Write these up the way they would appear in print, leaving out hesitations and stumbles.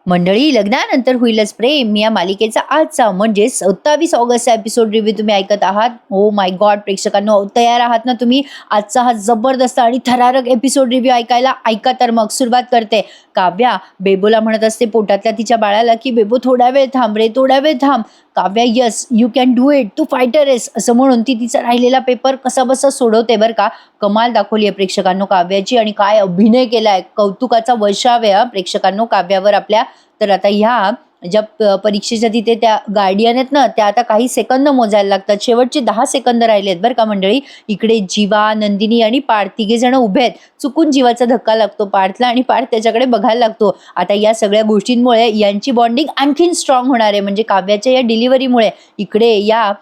मंडळी, लग्नानंतर होईलच प्रेम या मालिकेचा आजचा म्हणजे 27 ऑगस्टचा एपिसोड रिव्ह्यू तुम्ही ऐकत आहात. ओ माय गॉड प्रेक्षकांनो, तयार आहात ना तुम्ही आजचा हा जबरदस्त आणि थरारक एपिसोड रिव्ह्यू ऐकायला? ऐका तर मग सुरुवात करते. काव्या बेबोला म्हणत असते पोटातल्या तिच्या बाळाला की बेबो थोडा वेळ थांब रे, थोडा वेळ थांब. Kavya yes you can do it, तू फायटर आहेस असं म्हणून ती तिचा राहिलेला पेपर कसा बसा सोडवते बरं का. कमाल दाखवली आहे प्रेक्षकांनो काव्याची, आणि काय अभिनय केलाय, कौतुकाचा वर्षाव आहे प्रेक्षकांनो काव्यावर आपल्या. तर आता ह्या ज्या परीक्षेच्या तिथे त्या गार्डियन आहेत ना, त्या आता काही सेकंद मोजायला लागतात. शेवटचे 10 सेकंद राहिले आहेत बरं का मंडळी. इकडे जीवा, नंदिनी आणि पार्थ तिघे जण उभे आहेत. चुकून जीवाचा धक्का लागतो पार्थला आणि पार्थ त्याच्याकडे बघायला लागतो. आता या सगळ्या गोष्टींमुळे यांची बॉन्डिंग आणखीन स्ट्रॉंग होणार आहे, म्हणजे काव्याच्या या डिलिव्हरीमुळे. इकडे या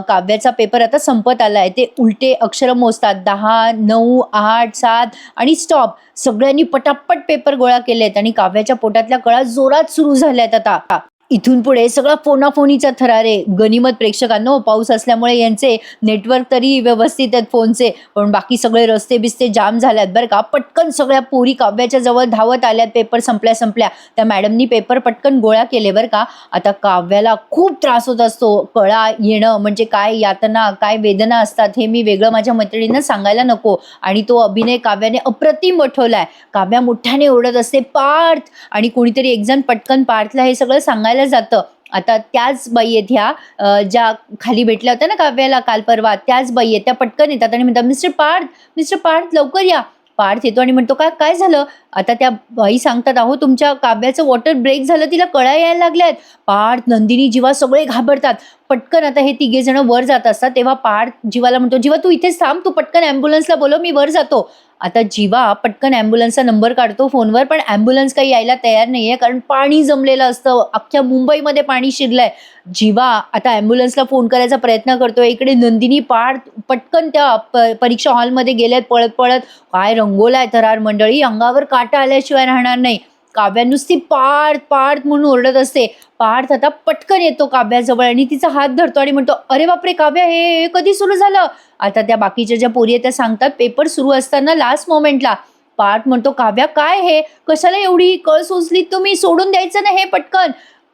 काव्याचा पेपर आता संपत आलाय. ते उलटे अक्षर मोजतात, 10, 9, 8, 7 आणि स्टॉप. सगळ्यांनी पटापट पेपर गोळा केलेत आणि काव्याच्या पोटातल्या कळा जोरात सुरू झाल्यात. आता इथून पुढे सगळा फोनाफोनीचा थरार आहे. गनिमत प्रेक्षकांनो, पाऊस असल्यामुळे यांचे नेटवर्क तरी व्यवस्थित आहेत फोनचे, पण बाकी सगळे रस्ते बिस्ते जाम झाल्यात बरं का. पटकन सगळ्या पोरी काव्याच्या जवळ धावत आल्यात. पेपर संपल्या त्या मॅडमनी पेपर पटकन गोळा केले बरं का. आता काव्याला खूप त्रास होत असतो. कळा येणं म्हणजे काय यातना, काय वेदना असतात हे मी वेगळं माझ्या मैत्रिणींना सांगायला नको. आणि तो अभिनय काव्याने अप्रतिम वठवलाय. काव्या मोठ्याने ओरडत असते पार्थ, आणि कोणीतरी एक जण पटकन पार्थला हे सगळं सांगायला जातं. आता त्याच बाई आहेत ह्या ज्या खाली भेटल्या होत्या ना काव्याला काल परवा, त्याच बाई आहेत. त्या पटकन येतात आणि म्हणतात मिस्टर पार्थ लवकर या. पार्थ येतो आणि म्हणतो काय झालं. आता त्या बाई सांगतात, अहो तुमच्या काव्याचं वॉटर ब्रेक झालं, तिला कळा यायला लागल्यात. पार्थ, नंदिनी, जीवा सगळे घाबरतात. पटकन आता हे तिघे जण वर जात असतात, तेव्हा पार्थ जीवाला म्हणतो, जीवा तू इथेच थांब, तू पटकन ॲम्ब्युलन्सला बोलव, मी वर जातो. आता जीवा पटकन ॲम्ब्युलन्सचा नंबर काढतो फोनवर, पण ॲम्ब्युलन्स काही यायला तयार नाहीये, कारण पाणी जमलेलं असतं. अख्ख्या मुंबईमध्ये पाणी शिरलंय. जीवा आता ॲम्ब्युलन्सला फोन करायचा प्रयत्न करतोय. इकडे नंदिनी, पार्थ पटकन त्या परीक्षा हॉलमध्ये गेल्यात पळत पळत. काय रंगोलाय थरार मंडळी, अंगावर काटा आल्याशिवाय राहणार नाही. काव्या नुसती पार्थ पार्थ म्हणून ओरडत असते. पार्थ आता पटकन येतो काव्याजवळ आणि तिचा हात धरतो आणि म्हणतो, अरे बापरे काव्या, हे कधी सुरू झालं. आता त्या बाकीच्या ज्या पोरी आहेत त्या सांगतात, पेपर सुरू असताना लास्ट मोमेंटला. पार्थ म्हणतो, काव्या काय हे, कशाला एवढी कळ सोसली तुम्ही, सोडून द्यायचं ना हे पटकन.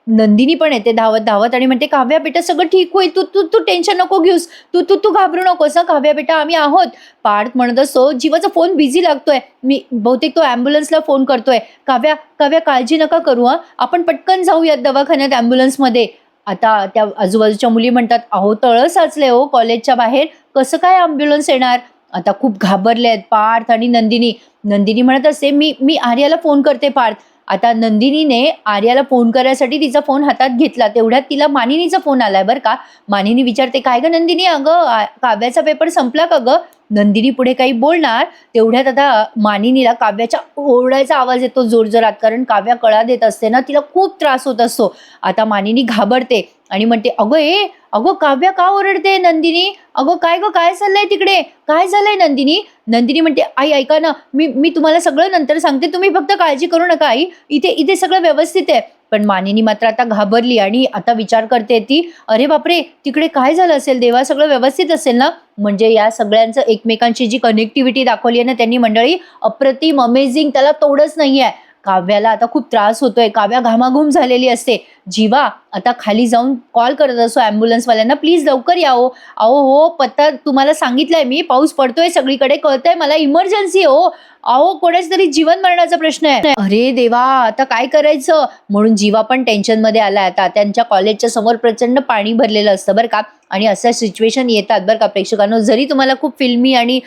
नंदिनी पण येते धावत धावत आणि म्हणते, काव्या बेटा सगळं ठीक होईल, तू तू तू टेन्शन नको घेऊस, तू तू तू घाबरू नकोस ना काव्या बेटा, आम्ही आहोत. पार्थ म्हणत असतो, जीवाचा फोन बिझी लागतोय, मी बहुतेक तो ॲम्ब्युलन्सला फोन करतोय. काव्या काव्या काळजी नका करू, आपण पटकन जाऊयात दवाखान्यात ॲम्ब्युलन्समध्ये. आता त्या आजूबाजूच्या मुली म्हणतात, अहो तळं साचले हो कॉलेजच्या बाहेर, कसं काय ॲम्ब्युलन्स येणार. आता खूप घाबरले आहेत पार्थ आणि नंदिनी. नंदिनी म्हणत असते, मी मी आर्याला फोन करते पार्थ. आता नंदिनीने आर्याला फोन करायसाठी तिचा फोन हातात घेतला, तेवढ्यात तिला मानिनीचा फोन आलाय बरं का. मानिनी विचारते, काय ग नंदिनी, अगं काव्याचा पेपर संपला का ग. नंदिनी पुढे काही बोलणार, तेवढ्यात आता मानिनीला काव्याच्या ओरडायचा आवाज येतो जोरजोरात, कारण काव्या कळा देत असते ना, तिला खूप त्रास होत असतो. आता मानिनी घाबरते आणि म्हणते, अगं काव्या का ओरडते नंदिनी, अगं काय ग, काय चाललंय तिकडे, काय झालंय नंदिनी. नंदिनी म्हणते, आई ऐका ना, मी तुम्हाला सगळं नंतर सांगते, तुम्ही फक्त काळजी करू नका आई, इथे सगळं व्यवस्थित आहे. पण मानिनी मात्र आता घाबरली आणि आता विचार करते ती, अरे बापरे तिकडे काय झालं असेल देवा, सगळं व्यवस्थित असेल ना. म्हणजे या सगळ्यांचं एकमेकांची जी कनेक्टिव्हिटी दाखवली आहे ना त्यांनी मंडळी, अप्रतिम अमेझिंग, त्याला तोडच नाहीये. काव्याला आता खूप त्रास होतोय, काव्या घामाघूम झालेली असते. जीवा आता खाली जाऊन कॉल करत असो ॲम्ब्युलन्सवाल्यांना, प्लीज लवकर या हो. अहो हो, पत्ता तुम्हाला सांगितलंय मी, पाऊस पडतोय सगळीकडे, कळतंय मला, इमर्जन्सी हो. अहो कोणाच तरी जीवन मरणाचा प्रश्न आहे. अरे देवा, आता काय करायचं. म्हणून जीवा पण टेन्शन मध्ये आलाय. आता त्यांच्या कॉलेजच्या समोर प्रचंड पाणी भरलेलं असतं बरं का. आणि अशा सिच्युएशन येतात बरं का प्रेक्षकांनो, जरी तुम्हाला खूप फिल्मी आणि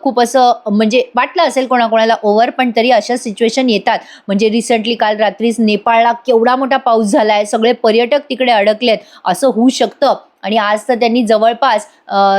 खूप असं म्हणजे वाटलं असेल कोणाकोणाला ओव्हर, पण तरी अशा सिच्युएशन येतात. म्हणजे रिसेंटली काल रात्रीच नेपाळला केवढा मोठा पाऊस झालाय, सगळे पर्यटक तिकडे अडकलेत, असं होऊ शकतं. आणि आज तर त्यांनी जवळपास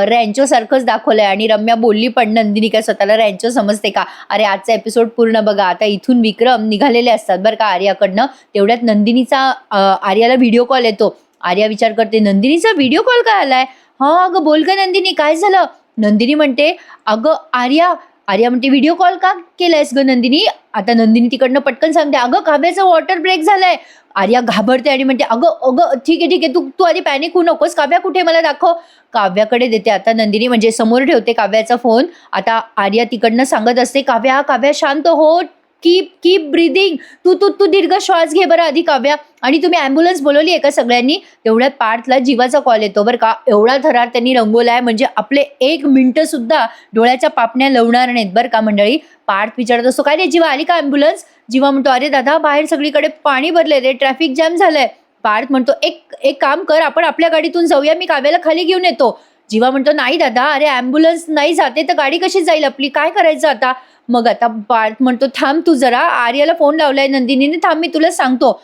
रॅन्चो सारखंच दाखवलंय. आणि रम्या बोलली पण, नंदिनी काय स्वतःला रॅन्चो समजते का. अरे आजचा एपिसोड पूर्ण बघा. आता इथून विक्रम निघालेले असतात बरं का आर्याकडनं, तेवढ्यात नंदिनीचा आर्याला व्हिडिओ कॉल येतो. आर्या विचार करते, नंदिनीचा व्हिडिओ कॉल काय आलाय. हा अगं बोल का नंदिनी, काय झालं. नंदिनी म्हणते, अगं आर्या म्हणते, व्हिडिओ कॉल का केलायस ग नंदिनी. आता नंदिनी तिकडनं पटकन सांगते, अगं काव्याचा वॉटर ब्रेक झालाय. आर्या घाबरते आणि म्हणते, अगं ठीक आहे तू आधी पॅनिक होऊ नकोस, काव्या कुठे मला दाखव. काव्याकडे देते आता नंदिनी, म्हणजे समोर ठेवते काव्याचा फोन. आता आर्या तिकडनं सांगत असते, काव्या शांत हो, कीप कीप ब्रिदिंग. तू तू तू दीर्घ श्वास घे बरं आधी काव्या. आणि तुम्ही ॲम्ब्युलन्स बोलवली आहे का सगळ्यांनी? तेवढ्यात पार्थला जीवाचा कॉल येतो बरं का. एवढा थरार त्यांनी रंगवलाय म्हणजे आपले 1 मिनिटं सुद्धा डोळ्याच्या पापण्या लवणार नाहीत बरं का मंडळी. पार्थ विचारत असतो, "काय रे जीवा, आली का ॲम्ब्युलन्स?" जीवा म्हणतो, "अरे दादा, बाहेर सगळीकडे पाणी भरलंय रे, ट्रॅफिक जॅम झालंय." पार्थ म्हणतो, "एक एक काम कर, आपण आपल्या गाडीतून जाऊया, मी काव्याला खाली घेऊन येतो." जीवा म्हणतो, "नाही दादा, अरे ॲम्ब्युलन्स नाही जाते तर गाडी कशी जाईल आपली, काय करायचं आता?" मग आता पार्थ म्हणतो, "थांब तू जरा, आर्याला फोन लावलाय नंदिनीने, थांब मी तुला सांगतो."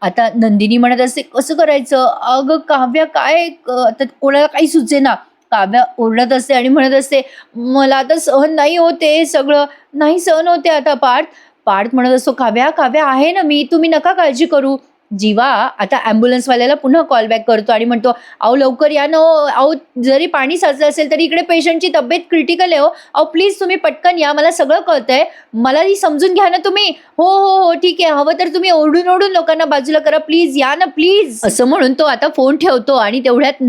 आता नंदिनी म्हणत असते, "कसं करायचं? अगं काव्या काय आता कोणाला काही सुचेना." काव्या ओरडत असते आणि म्हणत असते, "मला आता सहन नाही होत आहे सगळं, नाही सहन होते आता पार्थ." पार्थ म्हणत असतो, "काव्या, काव्या आहे ना मी, तुम्ही नका काळजी करू." जीवा आता ॲम्ब्युलन्सवाल्याला पुन्हा कॉल बॅक करतो आणि म्हणतो, "अहो लवकर या ना हो, अहो जरी पाणी साचलं असेल तरी इकडे पेशंटची तब्येत क्रिटिकल आहे हो. अहो प्लीज तुम्ही पटकन या, मला सगळं कळतंय. मलाही समजून घ्या ना तुम्ही." "हो, हो, हो, ठीक आहे. हवं तर तुम्ही ओरडून-ओरडून लोकांना बाजूला करा. प्लीज या ना प्लीज." असं म्हणून तो आता फोन ठेवतो आणि तेवढ्यात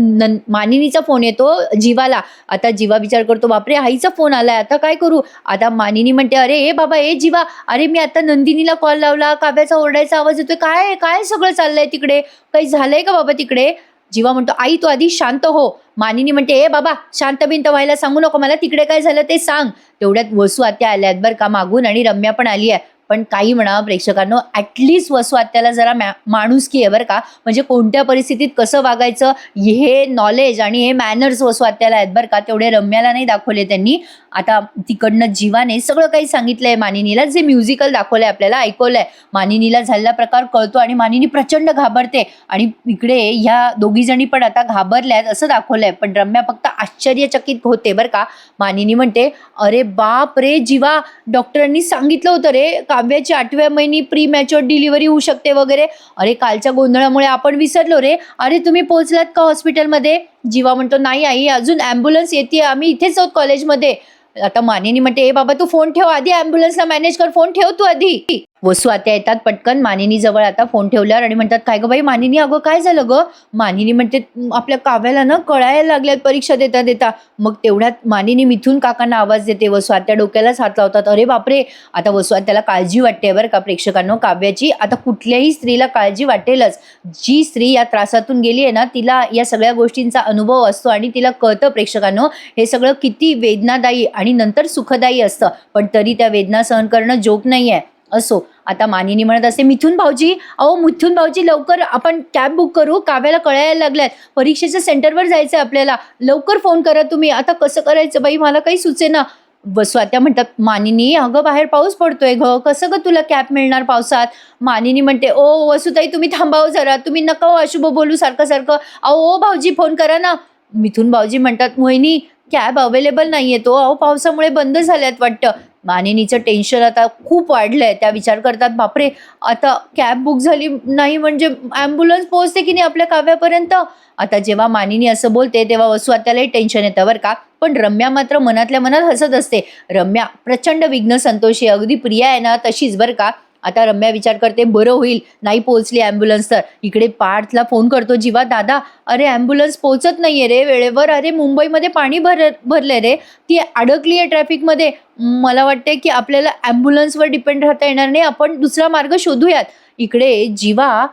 मानिनीचा फोन येतो जीवाला. आता जीवा विचार करतो, "बापरे! आईचा फोन आलाय, आता काय करू?" आता मानिनी म्हणते, "अरे ए बाबा, ए जीवा, अरे मी आता नंदिनीला कॉल लावला, काव्याचा ओरडायचा आवाज येतोय. काय काय सगळं चाललंय तिकडे? काही झालंय का बाबा तिकडे?" जीवा म्हणतो, "आई तू आधी शांत हो." मानिनी म्हणते, "ए बाबा, शांत बिंत व्हायला सांगू नको मला, तिकडे काय झालं ते सांग." तेवढ्यात वसू आत्या आल्यात बरं का मागून आणि रम्या पण आली आहे. पण काही म्हणा प्रेक्षकांनो, ॲटलीस्ट वसू आत्याला जरा माणुसकी आहे बरं का. म्हणजे कोणत्या परिस्थितीत कसं वागायचं हे नॉलेज आणि हे मॅनर्स वसू आत्याला आहेत बरं का. तेवढे रम्याला नाही दाखवले त्यांनी. आता तिकडनं जीवाने सगळं काही सांगितलंय मानिनीला, जे म्युझिकल दाखवलंय आपल्याला, ऐकवलंय. मानिनीला झालेला प्रकार कळतो आणि मानिनी प्रचंड घाबरते आणि इकडे ह्या दोघी जणी पण आता घाबरल्यात असं दाखवलंय. पण रम्या फक्त आश्चर्यचकित होते बरं का. मानिनी म्हणते, "अरे बाप रे जीवा, डॉक्टरांनी सांगितलं होतं रे, काव्याची 8व्या महिनी प्री मॅच्युअर डिलिव्हरी होऊ शकते वगैरे. अरे कालच्या गोंधळामुळे आपण विसरलो रे. अरे तुम्ही पोहोचलात का हॉस्पिटलमध्ये?" जीवा म्हणतो, "नाही आई, अजून ॲम्ब्युलन्स येतेय, आम्ही इथेच आहोत कॉलेजमध्ये." आता मानिनी म्हणते, "ए बाबा तू फोन ठेव आधी, ॲम्ब्युलन्सला मॅनेज कर, फोन ठेव तू आधी." वसू आत्या येतात पटकन मानिनी जवळ आता फोन ठेवल्यावर आणि म्हणतात, "काय गं बाई मानिनी, अगं काय झालं गं?" मानिनी म्हणते, "आपल्या काव्याला ना कळायला लागल्यात परीक्षा देता देता." मग तेवढ्यात मानिनी मिथून काकांना आवाज देते. वसू आत्या डोक्यालाच हात लावतात. अरे बापरे! आता वसू आत्याला काळजी वाटते बरं का प्रेक्षकांनो काव्याची. आता कुठल्याही स्त्रीला काळजी वाटेलच. जी स्त्री या त्रासातून गेली आहे ना, तिला या सगळ्या गोष्टींचा अनुभव असतो आणि तिला कळतं प्रेक्षकांनो, हे सगळं किती वेदनादायी आणि नंतर सुखदायी असतं. पण तरी त्या वेदना सहन करणं जोक नाहीये. असो, आता मानिनी म्हणत असते, "मिथून भाऊजी, अहो मिथून भाऊजी, लवकर आपण कॅब बुक करू, काव्याला कळायला लागल्यात, परीक्षेच्या सेंटरवर जायचंय आपल्याला, लवकर फोन करा तुम्ही." आता कसं करायचं बाई, मला काही सुचेना. वसू आत्या म्हणतात, "मानिनी, अगं बाहेर पाऊस पडतोय ग, कसं ग तुला कॅब मिळणार पावसात?" मानिनी म्हणते, "ओ वसुताई, तुम्ही थांबाव जरा, तुम्ही नका हो अशुभ बोलू सारखं सारखं. अहो भाऊजी फोन करा ना." मिथून भाऊजी म्हणतात, "मोहिनी, कॅब अवेलेबल नाहीये तो, अहो पावसामुळे बंद झाल्यात वाटतं." मानिनीचं टेन्शन आता खूप वाढलंय. त्या विचार करतात, "बापरे, आता कॅब बुक झाली नाही म्हणजे ॲम्ब्युलन्स पोहोचते की नाही आपल्या काव्यापर्यंत?" आता जेव्हा मानिनी असं बोलते तेव्हा वसू आत्यालाही टेन्शन येतं बरं का. पण रम्या मात्र मनातल्या मनात हसत असते. रम्या प्रचंड विघ्न संतोषी, अगदी प्रिया आहे ना तशीच बरं का. आता रम्या विचार करते, बरं होईल नाही पोहोचली ॲम्ब्युलन्स तर. इकडे पार्थला फोन करतो जीवा, "दादा, अरे ॲम्ब्युलन्स पोहोचत नाहीये रे वेळेवर. अरे मुंबईमध्ये पाणी भरलंय रे, ती अडकली आहे ट्रॅफिकमध्ये. मला वाटतंय की आपल्याला ॲम्ब्युलन्सवर डिपेंड राहता येणार नाही, आपण दुसरा मार्ग शोधूयात." इकडे जीवा,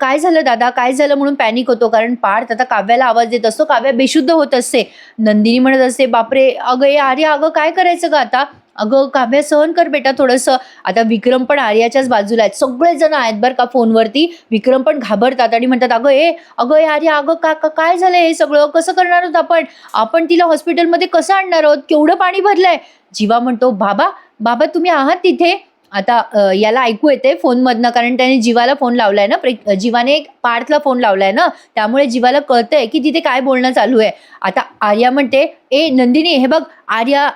"काय झालं दादा, काय झालं?" म्हणून पॅनिक होतो. कारण पार्थ आता काव्याला आवाज देत असतो. काव्या बेशुद्ध होत असते. नंदिनी म्हणत असते, "बापरे, अगं ए आर्या, अगं काय करायचं गं आता?" "अगं काव्या, सहन कर बेटा थोडंसं." आता विक्रम पण आर्याच्याच बाजूला आहेत. सगळेजण आहेत बरं का फोनवरती. विक्रम पण घाबरतात आणि म्हणतात, "अगं ए आर्या, अगं काय झालंय हे सगळं? कसं करणार आहोत आपण? आपण तिला हॉस्पिटलमध्ये कसं आणणार आहोत? केवढं पाणी भरलंय?" जीवा म्हणतो, "बाबा, बाबा तुम्ही आहात तिथे?" आता याला ऐकू येते फोनमधनं, कारण त्याने जीवाला फोन लावलाय ना, जीवाने पार्थला फोन लावलाय ना, त्यामुळे जीवाला कळतंय की तिथे काय बोलणं चालू आहे. आता आर्या म्हणते, "ए नंदिनी, हे बघ." आर्या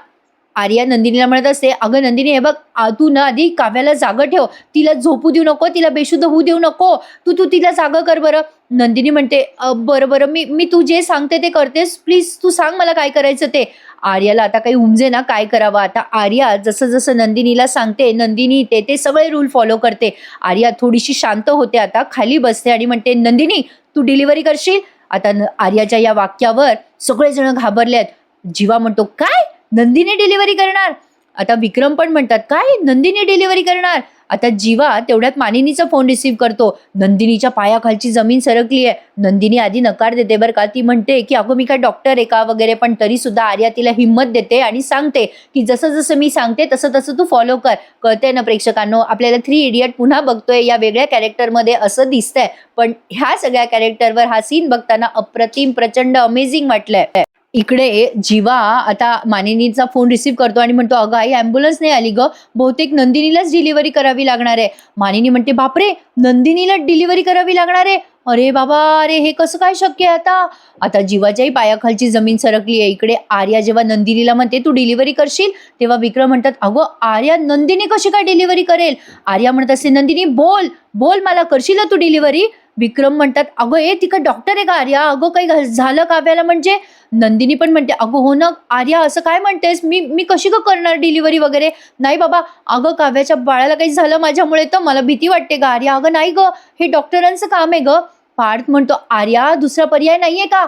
आर्या नंदिनीला म्हणत असते, "अगं नंदिनी, हे बघ, तू ना आधी काव्याला जागं ठेव, तिला झोपू देऊ नको, तिला बेशुद्ध होऊ देऊ नको, तू तू तिला जागं कर बरं." नंदिनी म्हणते, बरं बरं, मी मी तू जे सांगते ते करतेस, प्लीज तू सांग मला काय करायचं ते." आर्याला आता काही उमजे ना काय करावं. आता आर्या जसं जसं नंदिनीला सांगते, नंदिनी ते सगळे रूल फॉलो करते. आर्या थोडीशी शांत होते, आता खाली बसते आणि म्हणते, "नंदिनी, तू डिलिव्हरी करशील?" आता आर्याच्या या वाक्यावर सगळेजण घाबरले आहेत. जीवा म्हणतो, "काय? नंदिनी डिलिव्हरी करणार?" आता विक्रम पण म्हणतात, काय नंदिनी डिलिव्हरी करणार? आता जीवा तेवढ्यात मानिनीचा फोन रिसीव्ह करतो. नंदिनीच्या पायाखालची जमीन सरकली आहे. नंदिनी आधी नकार देते बरं का. ती म्हणते की अगं मी काय डॉक्टर आहे का वगैरे, पण तरी सुद्धा आर्या तिला हिंमत देते आणि सांगते की जसं जसं मी सांगते तसं तसं तू फॉलो कर. कळतंय ना प्रेक्षकांनो, आपल्याला 3 इडियट पुन्हा बघतोय या वेगळ्या कॅरेक्टरमध्ये असं दिसतंय, पण ह्या सगळ्या कॅरेक्टरवर हा सीन बघताना अप्रतिम प्रचंड अमेझिंग वाटलंय. इकडे जीवा आता मानिनीचा फोन रिसीव्ह करतो आणि म्हणतो, अगं आई ॲम्ब्युलन्स नाही आली गं, बहुतेक नंदिनीलाच डिलिव्हरी करावी लागणार आहे. मानिनी म्हणते, बापरे, नंदिनीला डिलिव्हरी करावी लागणार आहे? अरे बाबा, अरे हे कसं काय शक्य आहे आता? आता जीवाच्याही पायाखालची जमीन सरकली आहे. इकडे आर्या जेव्हा नंदिनीला म्हणते तू डिलिव्हरी करशील, तेव्हा विक्रम म्हणतात, अगं आर्या, नंदिनी कशी काय डिलिव्हरी करेल? आर्या म्हणत असते, नंदिनी बोल बोल, मला करशील तू डिलिव्हरी? विक्रम म्हणतात, अगं ती का डॉक्टर आहे का आर्या? अगं काही झालं काव्याला म्हणजे? नंदिनी पण म्हणते, अगं हो ना आर्या, असं काय म्हणतेस? मी मी कशी का करणार डिलिव्हरी वगैरे? नाही बाबा, अगं काव्याच्या बाळाला काही झालं माझ्यामुळे तर मला भीती वाटते ग आर्या. अगं नाही ग, हे डॉक्टरांचं काम आहे ग. पार्थ म्हणतो, आर्या दुसरा पर्याय नाहीये का?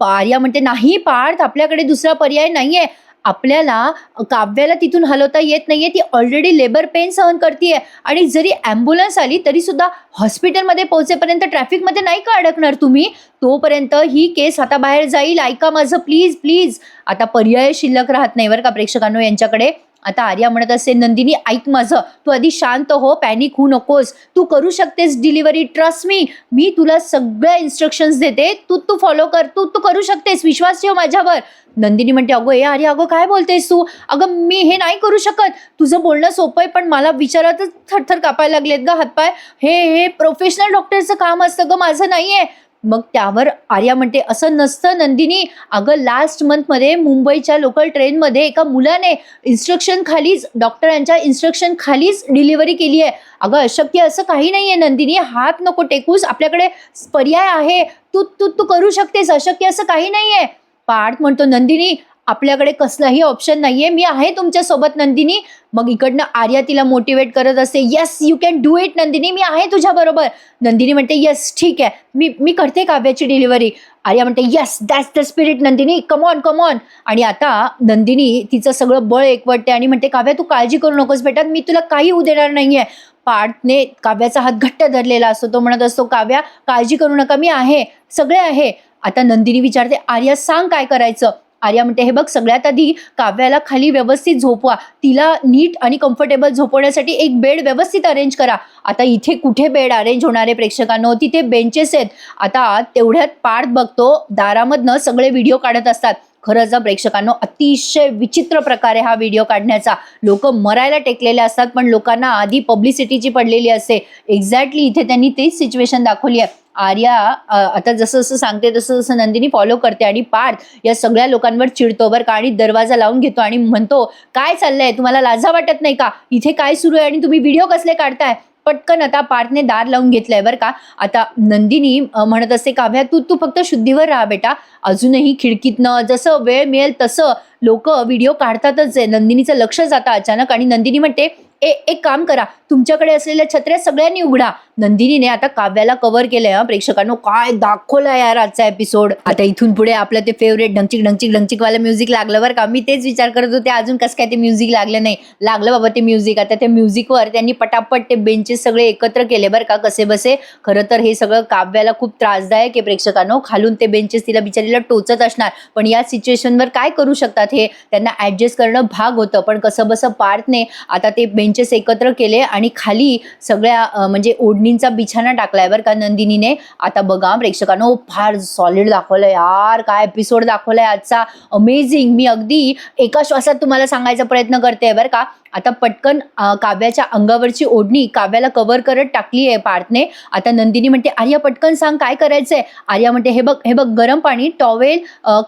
आर्या म्हणते, नाही पार्थ, आपल्याकडे दुसरा पर्याय नाहीये. आपल्याला काव्याला तिथून हलवता येत नाहीये. ती ऑलरेडी लेबर पेन सहन करतीये आणि जरी ॲम्ब्युलन्स आली तरी सुद्धा हॉस्पिटलमध्ये पोहोचेपर्यंत ट्रॅफिकमध्ये नाही का अडकणार तुम्ही? तोपर्यंत ही केस हाताबाहेर जाईल. ऐका माझं प्लीज प्लीज. आता पर्याय शिल्लक राहत नाही बरं का प्रेक्षकांनो यांच्याकडे. आता आर्या म्हणत असते, नंदिनी ऐक माझं, तू आधी शांत हो, पॅनिक होऊ नकोस, तू करू शकतेस डिलिव्हरी, ट्रस्ट मी तुला सगळ्या इन्स्ट्रक्शन्स देते, तू तू फॉलो कर, तू तू करू शकतेस, विश्वास ठेव माझ्यावर. नंदिनी म्हणते, अगं आर्या, अगं काय बोलतेस तू? अगं मी हे नाही करू शकत. तुझं बोलणं सोपं आहे, पण मला विचारातच थरथर कापायला लागलेत ग हातपाय. हे प्रोफेशनल डॉक्टरचं काम असतं ग, माझं नाहीये. मग त्यावर आर्या म्हणते, असं नसतं नंदिनी, अगं लास्ट मंथमध्ये मुंबईच्या लोकल ट्रेनमध्ये एका मुलाने इन्स्ट्रक्शन खालीच, डॉक्टरांच्या इन्स्ट्रक्शन खालीच डिलिव्हरी केली आहे. अगं अशक्य असं काही नाहीये नंदिनी, हात नको टेकूस, आपल्याकडे पर्याय आहे, तू तू तू करू शकतेस, अशक्य असं काही नाहीये. पार्थ म्हणतो, नंदिनी आपल्याकडे कसलाही ऑप्शन नाहीये, मी आहे तुमच्या सोबत नंदिनी. मग इकडनं आर्या तिला मोटिवेट करत असते, yes you can do it Nandini, मी आहे तुझ्या बरोबर. नंदिनी म्हणते, येस ठीक आहे, मी करते काव्याची डिलिव्हरी. आर्या म्हणते, yes that's the spirit Nandini, come on. आणि आता नंदिनी तिचं सगळं बळ एकवटते आणि म्हणते, काव्या तू काळजी करू नकोस बेटा, मी तुला काही होऊ देणार नाहीये. पार्थने काव्याचा हात घट्ट धरलेला असतो. तो म्हणत असतो, काव्या काळजी करू नका, मी आहे, सगळे आहे. आता नंदिनी विचारते, आर्या सांग काय करायचं? आर्या म्हणते, हे बघ, सगळ्यात आधी काव्याला खाली व्यवस्थित झोपवा, तिला नीट आणि कम्फर्टेबल झोपवण्यासाठी एक बेड व्यवस्थित अरेंज करा. आता इथे कुठे बेड अरेंज होणार आहे प्रेक्षकांनो? तिथे बेंचेस आहेत. आता तेवढ्यात पार्थ बघतो दारामधनं सगळे व्हिडिओ काढत असतात. खरंच प्रेक्षकांनो, अतिशय विचित्र प्रकारे हा व्हिडिओ काढण्याचा. लोक मरायला टेकलेले असतात, पण लोकांना आधी पब्लिसिटीची पडलेली असते. एक्झॅक्टली इथे त्यांनी तेच सिच्युएशन दाखवली आहे. आर्या आता जसं जसं सांगते तसं जसं नंदिनी फॉलो करते आणि पार्थ या सगळ्या लोकांवर चिडतो बरं का, आणि दरवाजा लावून घेतो आणि म्हणतो, काय चाललंय, तुम्हाला लाजा वाटत नाही का? इथे काय सुरू आहे आणि तुम्ही व्हिडिओ कसले काढताय? पटकन आता पार्थने दार लावून घेतलंय बरं का. आता नंदिनी म्हणत असते, काव्या तू फक्त शुद्धीवर राहा बेटा, अजूनही खिडकीतनं जसं वेळ मिळेल तसं लोक व्हिडिओ काढतातच आहे. नंदिनीचं लक्ष जातं अचानक आणि नंदिनी म्हणते, एक काम करा, तुमच्याकडे असलेल्या छत्र्या सगळ्यांनी उघडा. नंदिनीने आता काव्याला कव्हर केलंय. प्रेक्षकांनो, काय दाखवलं यार आजचा एपिसोड. आता इथून पुढे आपलं ते फेवरेट ढंचिक ढंचिक ढंचिक वाला म्युझिक लागलं बरं का. मी तेच विचार करत होते, अजून कसं काय ते म्युझिक लागलं नाही. लागलं बाबा ते म्युझिक. आता त्या म्युझिकवर त्यांनी पटापट ते बेंचेस सगळे एकत्र केले बरं का, कसे बसे. खरं तर हे सगळं काव्याला खूप त्रासदायक आहे प्रेक्षकांनो. खालून ते बेंचेस तिला बिचारीला टोचत असणार, पण या सिच्युएशनवर काय करू शकतात, हे त्यांना ऍडजस्ट करणं भाग होतं. पण कसं बसं पार्थने आता ते बेंचेस एकत्र केले आणि खाली सगळ्या म्हणजे ओढणींचा बिछाना टाकलाय बरं का नंदिनीने. आता बघा प्रेक्षकांनो, फार सॉलिड दाखवलं यार, काय एपिसोड दाखवलाय आजचा, अमेझिंग. मी अगदी एका श्वासात तुम्हाला सांगायचा प्रयत्न करते बरं का. आता पटकन काव्याच्या अंगावरची ओढणी काव्याला कव्हर करत टाकली आहे पार्थने. आता नंदिनी म्हणते, आर्या पटकन सांग काय करायचंय? आर्या म्हणते, हे बघ गरम पाणी, टॉवेल,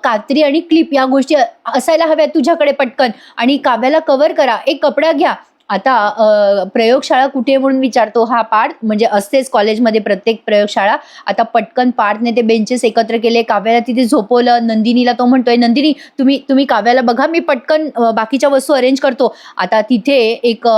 कात्री आणि क्लिप या गोष्टी असायला हव्यात तुझ्याकडे पटकन, आणि काव्याला कव्हर करा, एक कपडा घ्या. आता प्रयोगशाळा कुठे म्हणून विचारतो हा पार्थ, म्हणजे असतेच कॉलेजमध्ये प्रत्येक प्रयोगशाळा. आता पटकन पार्थने ते बेंचेस एकत्र केले, काव्याला तिथे झोपवलं. नंदिनीला तो म्हणतोय, नंदिनी तुम्ही काव्याला बघा, मी पटकन बाकीच्या वस्तू अरेंज करतो. आता तिथे एक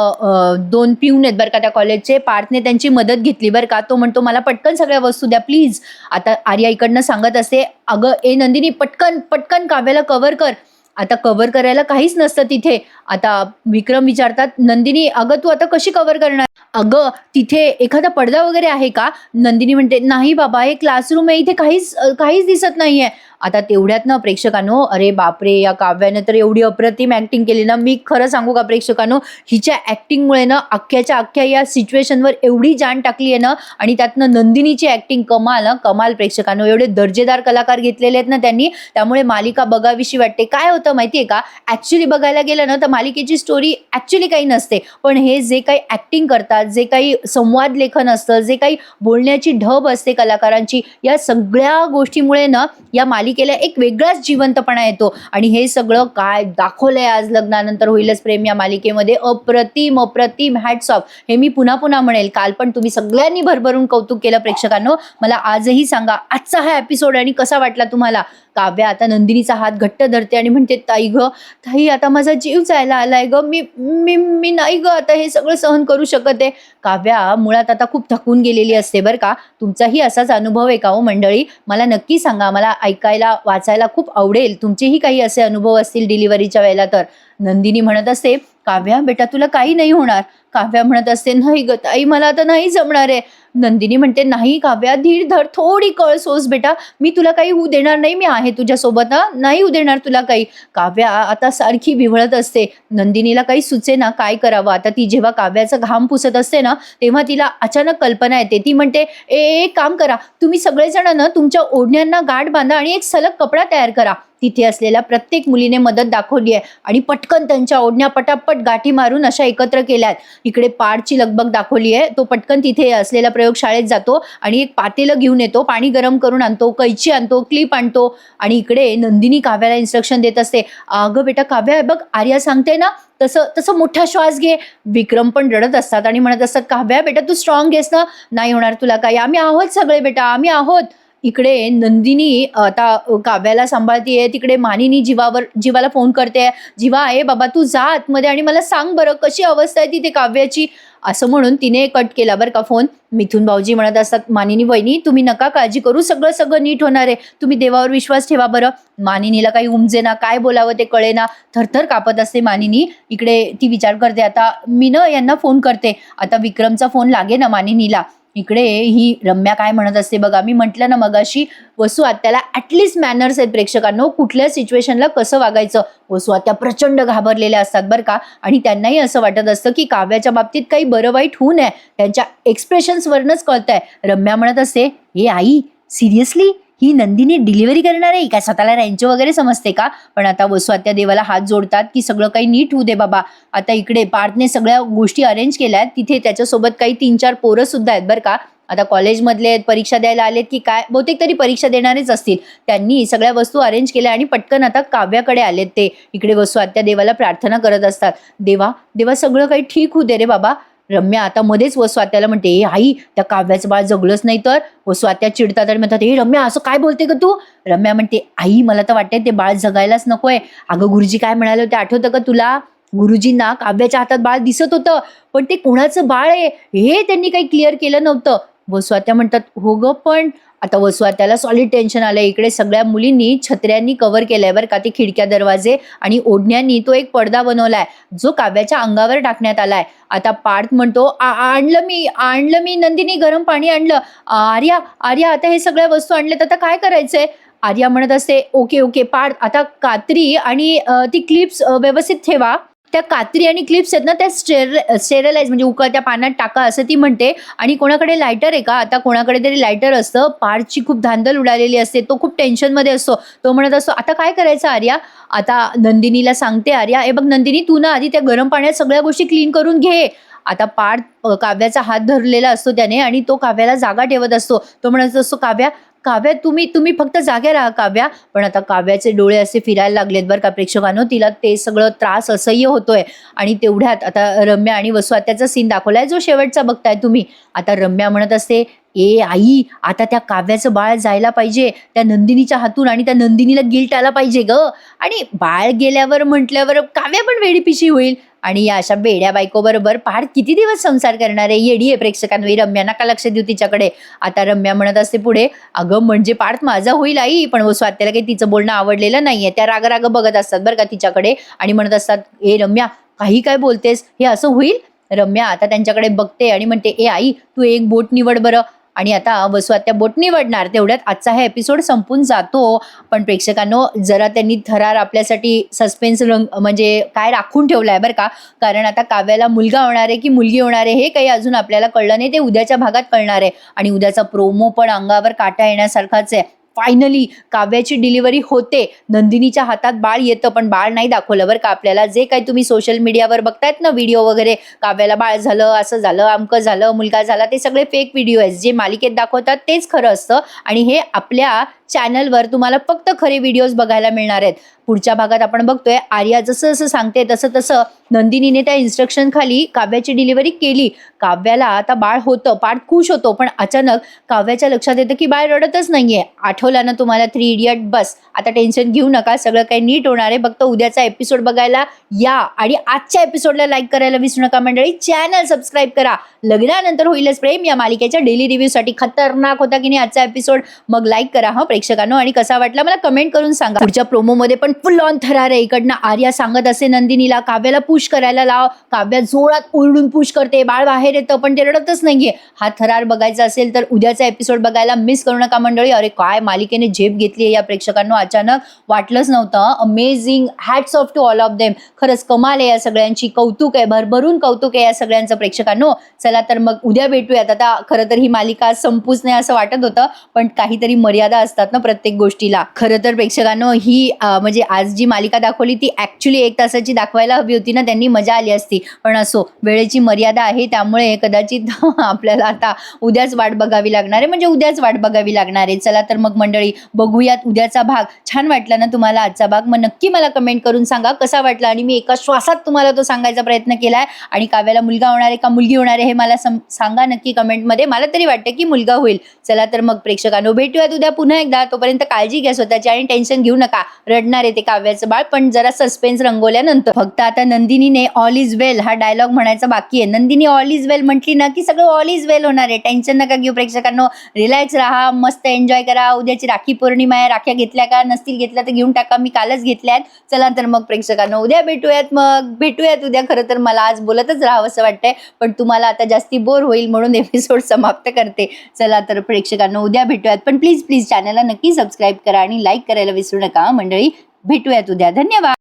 2 पिऊन आहेत बरं का त्या कॉलेजचे. पार्थने त्यांची मदत घेतली बरं का. तो म्हणतो, मला पटकन सगळ्या वस्तू द्या प्लीज. आता आर्या इकडनं सांगत असते, अगं नंदिनी पटकन काव्याला कव्हर कर. आता कव्हर करायला काहीच नसतं तिथे. आता विक्रम विचारतात, "नंदिनी, अगं तू आता कशी कव्हर करणार? अगं तिथे एखादा पडदा वगैरे आहे का?" नंदिनी म्हणते, "नाही बाबा, हे क्लासरूम आहे, इथे काहीच दिसत नाहीये." आता तेवढ्यात ना प्रेक्षकांनो, अरे बापरे! या काव्याने तर एवढी अप्रतिम ॲक्टिंग केली ना, मी खरं सांगू का प्रेक्षकांनो, हिच्या ॲक्टिंगमुळे ना अख्ख्याच्या अख्ख्या या सिच्युएशनवर एवढी जान टाकली आहे ना आणि त्यातनं नंदिनीची ॲक्टिंग कमाल हां, कमाल प्रेक्षकांनो. एवढे दर्जेदार कलाकार घेतलेले आहेत ना त्यांनी, त्यामुळे मालिका बघावीशी वाटते. काय होतं माहिती आहे का, ॲक्चुअली बघायला गेलं ना तर मालिकेची स्टोरी ॲक्चुअली काही नसते. पण हे जे काही ॲक्टिंग करतात, जे काही संवाद लेखन असतं, जे काही बोलण्याची ढब असते कलाकारांची, या सगळ्या गोष्टीमुळे ना या मालिकेला एक वेगळाच जिवंतपणा येतो. आणि हे सगळं काय दाखवलंय आज लग्नानंतर होईलच प्रेम या मालिकेमध्ये, अप्रतिम अप्रतिम, हॅट्स ऑफ. हे मी पुन्हा पुन्हा म्हणेल. काल पण तुम्ही सगळ्यांनी भरभरून कौतुक केलं प्रेक्षकांनो. मला आजही सांगा आजचा हा एपिसोड आणि कसा वाटला तुम्हाला. काव्या आता नंदिनीचा हात घट्ट धरते आणि म्हणते, "ताई ग, ताई आता माझा जीव जायला आलाय ग, मी मी मी नाही ग आता हे सगळं सहन करू शकत आहे." काव्या मुळात आता खूप थकून गेलेली असते बरं का. तुमचाही असाच अनुभव आहे का हो मंडळी? मला नक्की सांगा. मला ऐकायला वाचायला खूप आवडेल. तुमचेही काही असे अनुभव असतील डिलिव्हरीच्या वेळेला तर. नंदिनी म्हणत असते, "काव्या बेटा तुला काही नाही होणार." काव्या म्हणत असते, "नाही ग ताई, मला आता नाही जमणार आहे." नंदिनी म्हणते, "नाही काव्या, धीर धर, थोडी कळ सोस बेटा, मी तुला काही होऊ देणार नाही, मी आहे तुझ्यासोबत हां, नाही होऊ देणार तुला काही." काव्या आता सारखी विव्हळत असते. नंदिनीला काही सुचेना काय करावं. आता ती जेव्हा काव्याचा घाम पुसत असते ना, तेव्हा तिला अचानक कल्पना येते. ती म्हणते, एक काम करा, तुम्ही सगळेजण ना तुमच्या ओढण्यांना गाठ बांधा आणि एक सलग कपडा तयार करा." तिथे असलेल्या प्रत्येक मुलीने मदत दाखवली आहे आणि पटकन त्यांच्या ओढण्या पटापट गाठी मारून अशा एकत्र केल्यात. इकडे पाडची लगबग दाखवली आहे. तो पटकन तिथे असलेल्या प्रयोगशाळेत जातो आणि एक पातेलं घेऊन येतो, पाणी गरम करून आणतो, कैची आणतो, क्लिप आणतो आणि इकडे नंदिनी काव्याला इन्स्ट्रक्शन देत असते, "अगं बेटा काव्या, बघ आर्या सांगते ना तसं तसं मोठा श्वास घे." विक्रम पण रडत असतात आणि म्हणत असतात, "काव्या बेटा तू स्ट्रॉंग घेस ना, नाही होणार तुला काही, आम्ही आहोत सगळे बेटा, आम्ही आहोत." इकडे नंदिनी आता काव्याला सांभाळतीये. तिकडे मानिनी जीवाला फोन करते, "जीवा, ए बाबा तू जा आतमध्ये आणि मला सांग बरं कशी अवस्था आहे तिथे काव्याची." असं म्हणून तिने कट केला बरं का फोन. मिथून भाऊजी म्हणत असतात, "मानिनी वहिनी तुम्ही नका काळजी करू, सगळं सगळं नीट होणार आहे, तुम्ही देवावर विश्वास ठेवा बरं." मानिनीला काही उमजेना, काय बोलावं ते कळेना, थरथर कापत असते मानिनी. इकडे ती विचार करते, आता मी ना यांना फोन करते. आता विक्रमचा फोन लागे ना मानिनीला. इकडे ही रम्या काय म्हणत असते बघा, मी म्हटलं ना मगाशी, वसू आत्याला ॲटलिस्ट मॅनर्स आहेत प्रेक्षकांनो, कुठल्या सिच्युएशनला कसं वागायचं. वसू आत्या प्रचंड घाबरलेल्या असतात बरं का, आणि त्यांनाही असं वाटत असतं की काव्याच्या बाबतीत काही बरं वाईट होऊ नये, त्यांच्या एक्सप्रेशन्सवरनंच कळतंय. रम्या म्हणत असते, "हे आई, सिरियसली ही नंदिनी डिलिव्हरी करणार आहे काय? स्वतःला रँचो वगैरे समजते का?" पण आता वसू आत्या देवाला हात जोडतात की सगळं काही नीट होऊ दे बाबा. आता इकडे पार्थने सगळ्या गोष्टी अरेंज केल्या आहेत. तिथे त्याच्यासोबत काही 3-4 पोरं सुद्धा आहेत बरं का. आता कॉलेजमधले आहेत, परीक्षा द्यायला आलेत की काय, बहुतेक तरी परीक्षा देणारेच असतील. त्यांनी सगळ्या वस्तू अरेंज केल्या आणि पटकन आता काव्याकडे आलेत ते. इकडे वसू आत्या देवाला प्रार्थना करत असतात, "देवा देवा सगळं काही ठीक होऊ दे रे बाबा." रम्या आता मध्येच वसू आत्याला म्हणते, "ए आई, त्या काव्याचं बाळ जगलंच नाही तर." वसू आत्या चिडतात आणि म्हणतात, "ए रम्या असं काय बोलते का तू?" रम्या म्हणते, "आई मला तर वाटतंय ते बाळ जगायलाच नकोय. अगं गुरुजी काय म्हणाले होते आठवतं का तुला? गुरुजींना काव्याच्या हातात बाळ दिसत होतं, पण ते कोणाचं बाळ आहे हे त्यांनी काही क्लिअर केलं नव्हतं." वसू आत्या म्हणतात, "हो ग पण." आता वसू आत्याला सॉलिड टेन्शन आलंय. इकडे सगळ्या मुलींनी छत्र्यांनी कव्हर केलंय बरं का ते खिडक्या दरवाजे, आणि ओढण्यांनी तो एक पडदा बनवलाय जो काव्याच्या अंगावर टाकण्यात आलाय. आता पार्थ म्हणतो, आणलं मी नंदिनी, गरम पाणी आणलं." आर्या आर्या आता हे सगळ्या वस्तू आणल्यात, आता काय करायचंय?" आर्या म्हणत असते, "ओके ओके पार्थ, आता कात्री आणि ती क्लिप्स व्यवस्थित ठेवा. त्या कात्री आणि क्लिप्स आहेत ना त्या स्टेरलाइज म्हणजे उकळत्या पाण्यात टाका," असं ती म्हणते. "आणि कोणाकडे लायटर आहे का?" आता कोणाकडे तरी लायटर असतं. पार्थची खूप धांदल उडालेली असते, तो खूप टेन्शनमध्ये असतो. तो म्हणत असतो, "आता काय करायचं आर्या?" आता नंदिनीला सांगते आर्या, "ए बघ नंदिनी, तू ना आधी त्या गरम पाण्यात सगळ्या गोष्टी क्लीन करून घे." आता पार्थ काव्याचा हात धरलेला असतो त्याने आणि तो काव्याला जागा ठेवत असतो. तो म्हणत असतो, "काव्या काव्या तुम्ही फक्त जाग्या राहा काव्या." पण आता काव्याचे डोळे असे फिरायला लागलेत बरं का प्रेक्षकांनो, तिला ते सगळं त्रास असह्य होतोय. आणि तेवढ्यात आता रम्या आणि वसू आत्याचा सीन दाखवलाय जो शेवटचा बघताय तुम्ही. आता रम्या म्हणत असते, ए आई, आता त्या काव्याचं बाळ जायला पाहिजे त्या नंदिनीच्या हातून आणि त्या नंदिनीला गिल्ट आला पाहिजे ग. आणि बाळ गेल्यावर म्हटल्यावर काव्या पण वेडीपिशी होईल आणि या अशा बेड्या बायको बरोबर पार किती दिवस संसार करणार आहे. येडी आहे प्रेक्षकांवर ही रम्या, नका लक्ष देऊ तिच्याकडे. आता रम्या म्हणत असते पुढे, अगं म्हणजे पार्थ माझा होईल आई, पण स्वात्याला काही तिचं बोलणं आवडलेलं नाहीये. त्या राग बघत असतात बरं का तिच्याकडे आणि म्हणत असतात, ए रम्या काही काय बोलतेस, हे असं होईल. रम्या आता त्यांच्याकडे बघते आणि म्हणते, ए आई तू एक बोट निवड बरं. आणि आता वसुआत्या बोट निवडणार. तेवढ्यात आजचा हा एपिसोड संपून जातो. पण प्रेक्षकांनो, जरा त्यांनी थरार आपल्यासाठी सस्पेन्स म्हणजे काय राखून ठेवलाय बरं का. कारण आता काव्याला मुलगा होणार आहे की मुलगी होणार आहे हे काही अजून आपल्याला कळलं नाही. ते उद्याच्या भागात कळणार आहे. आणि उद्याचा प्रोमो पण अंगावर काटा येण्यासारखाच आहे. फायनली काव्याची डिलिव्हरी होते. नंदिनीच्या हातात बाळ येतं, पण बाळ नाही दाखवलं बरं का आपल्याला. जे काही तुम्ही सोशल मीडियावर बघतायत ना व्हिडिओ वगैरे, काव्याला बाळ झालं, असं झालं, अमकं झालं, मुलगा झाला, ते सगळे फेक व्हिडिओ आहेत. जे मालिकेत दाखवतात तेच खरं असतं आणि हे आपल्या चॅनलवर तुम्हाला फक्त खरे व्हिडिओज बघायला मिळणार आहेत. पुढच्या भागात आपण बघतोय आर्या जसं जसं सांगते तसं तसं नंदिनीने त्या इन्स्ट्रक्शन खाली काव्याची डिलिव्हरी केली. काव्याला आता बाळ होतं, पार्थ खुश होतो, पण अचानक काव्याच्या लक्षात येतं की बाळ रडतच नाहीये. आठवलं ना तुम्हाला 3 इडियट? बस आता टेन्शन घेऊ नका, सगळं काही नीट होणार आहे. फक्त उद्याचा एपिसोड बघायला या आणि आजच्या एपिसोडला लाईक करायला विसरू नका मंडळी. चॅनल सबस्क्राईब करा. लग्नानंतर होईलच प्रेम या मालिकेच्या डेली रिव्ह्यू साठी खतरनाक होता की नाही आजचा एपिसोड? मग लाईक करा हा प्रेक्षकांनो, आणि कसा वाटला मला कमेंट करून सांगा. पुढच्या प्रोमो मध्ये पण फुल ऑन थरार आहे. इकडनं आर्या सांगत असे नंदिनीला, काव्याला पुश करायला लाव. काव्या जोरात ओरडून पुश करते, बाळ बाहेर येतं पण ते रडतच नाहीये. हा थरार बघायचा असेल तर उद्याचा एपिसोड बघायला मिस करू नका मंडळी. अरे काय मालिकेने झेप घेतली या प्रेक्षकांनो, अचानक वाटलंच नव्हतं. Amazing, hats off to all of them. खरंच कमाल आहे या सगळ्यांची, कौतुक आहे, भरभरून कौतुक आहे या सगळ्यांचं प्रेक्षकांनो. चला तर मग उद्या भेटूयात. आता खरं तर ही मालिका संपूच नाही असं वाटत होतं, पण काहीतरी मर्यादा असतात ना प्रत्येक गोष्टीला. खरं तर प्रेक्षकांनो ही म्हणजे आज जी मालिका दाखवली ती ऍक्च्युली 1 तासाची दाखवायला हवी होती ना, त्यांनी मजा आली असती. पण असो, वेळेची मर्यादा आहे, त्यामुळे कदाचित आपल्याला आता उद्याच वाट बघावी लागणार आहे, म्हणजे उद्याच वाट बघावी लागणार आहे. चला तर मग मंडळी बघूयात उद्याचा भाग. छान वाटला ना तुम्हाला आजचा भाग? मग नक्की मला कमेंट करून सांगा कसा वाटला. आणि मी एका श्वासात तुम्हाला तो सांगायचा प्रयत्न केलाय. आणि काव्याला मुलगा होणार आहे का मुलगी होणार आहे हे मला सांगा नक्की कमेंटमध्ये. मला तरी वाटतं की मुलगा होईल. चला तर मग प्रेक्षकांनो भेटूयात उद्या पुन्हा एकदा. तोपर्यंत काळजी घ्या स्वतःची आणि टेन्शन घेऊ नका. रडणार आहे ते काव्याचं बाळ, पण जरा सस्पेन्स रंगवल्यानंतर. फक्त आता नंदिनीने ऑल इज वेल हा डायलॉग म्हणायचा बाकी आहे. नंदिनी ऑल इज वेल म्हटली ना की सगळं ऑल इज वेल होणार आहे. टेन्शन नका घेऊ प्रेक्षकांनो, रिलॅक्स राहा, मस्त एन्जॉय करा. उद्याची राखी पौर्णिमा आहे. राख्या घेतल्या का? नसतील घेतल्या तर घेऊन टाका, मी कालच घेतल्यात. चला तर मग प्रेक्षकांनो उद्या भेटूयात. मग भेटूयात उद्या. खरं तर मला आज बोलतच राहावं असं वाटतंय, पण तुम्हाला आता जास्ती बोर होईल म्हणून एपिसोड समाप्त करते. चला तर प्रेक्षकांनो उद्या भेटूयात. पण प्लीज चॅनलला नक्की सबस्क्राईब करा आणि लाईक करायला विसरू नका मंडळी. भेटूयात उद्या. धन्यवाद.